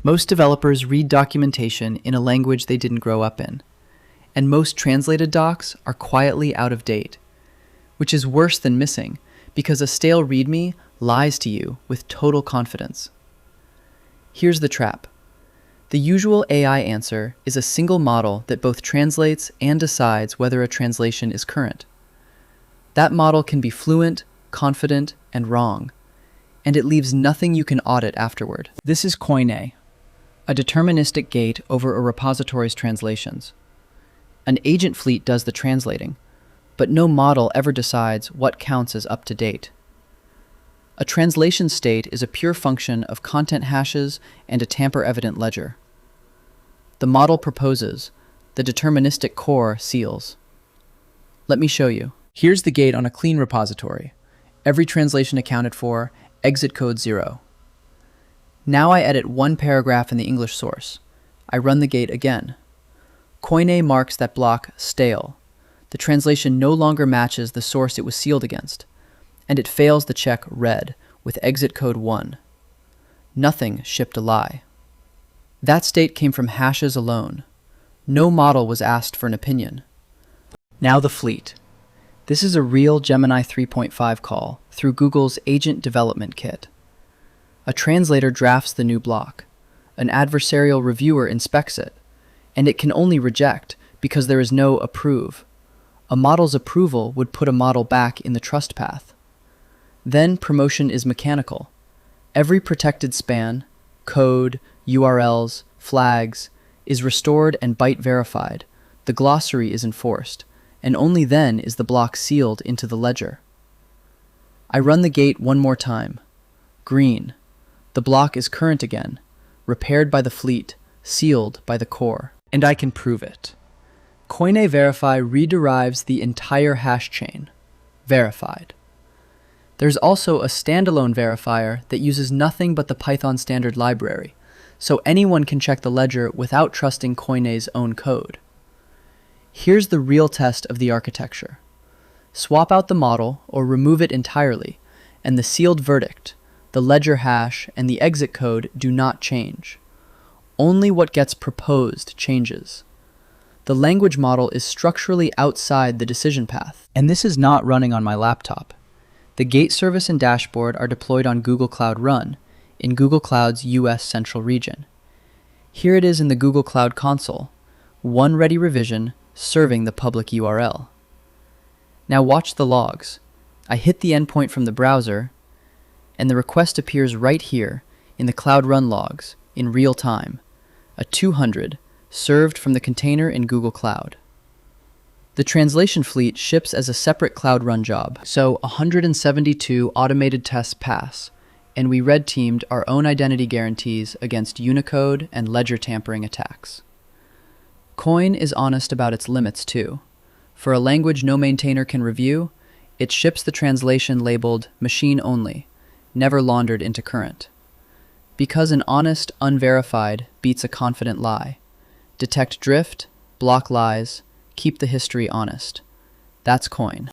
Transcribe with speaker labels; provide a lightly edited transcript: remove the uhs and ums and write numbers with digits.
Speaker 1: Most developers read documentation in a language they didn't grow up in, and most translated docs are quietly out of date, which is worse than missing because a stale README lies to you with total confidence. Here's the trap. The usual AI answer is a single model that both translates and decides whether a translation is current. That model can be fluent, confident, and wrong, and it leaves nothing you can audit afterward. This is koine, a deterministic gate over a repository's translations. An agent fleet does the translating, but no model ever decides what counts as up to date. A translation state is a pure function of content hashes and a tamper-evident ledger. The model proposes, the deterministic core seals. Let me show you. Here's the gate on a clean repository. Every translation accounted for, exit code 0. Now I edit one paragraph in the English source. I run the gate again. Koine marks that block stale. The translation no longer matches the source it was sealed against, and it fails the check read with exit code 1. Nothing shipped a lie. That state came from hashes alone. No model was asked for an opinion. Now the fleet. This is a real Gemini 3.5 call through Google's Agent Development Kit. A translator drafts the new block. An adversarial reviewer inspects it, and it can only reject because there is no approve. A model's approval would put a model back in the trust path. Then promotion is mechanical. Every protected span, code, URLs, flags, is restored and byte verified. The glossary is enforced, and only then is the block sealed into the ledger. I run the gate one more time. Green. The block is current again, repaired by the fleet, sealed by the core. And I can prove it. Koine verify rederives the entire hash chain. Verified. There's also a standalone verifier that uses nothing but the Python standard library, so anyone can check the ledger without trusting Koine's own code. Here's the real test of the architecture. Swap out the model or remove it entirely, and the sealed verdict, the ledger hash, and the exit code do not change. Only what gets proposed changes. The language model is structurally outside the decision path. And this is not running on my laptop. The gate service and dashboard are deployed on Google Cloud Run in Google Cloud's US Central Region. Here it is in the Google Cloud Console, one ready revision serving the public URL. Now watch the logs. I hit the endpoint from the browser, and the request appears right here in the Cloud Run logs in real time, a 200 served from the container in Google Cloud. The translation fleet ships as a separate Cloud Run job, so 172 automated tests pass, and we red-teamed our own identity guarantees against Unicode and ledger tampering attacks. Koine is honest about its limits too. For a language no maintainer can review, it ships the translation labeled machine only, never laundered into current. Because an honest, unverified beats a confident lie. Detect drift, block lies, keep the history honest. That's Koine.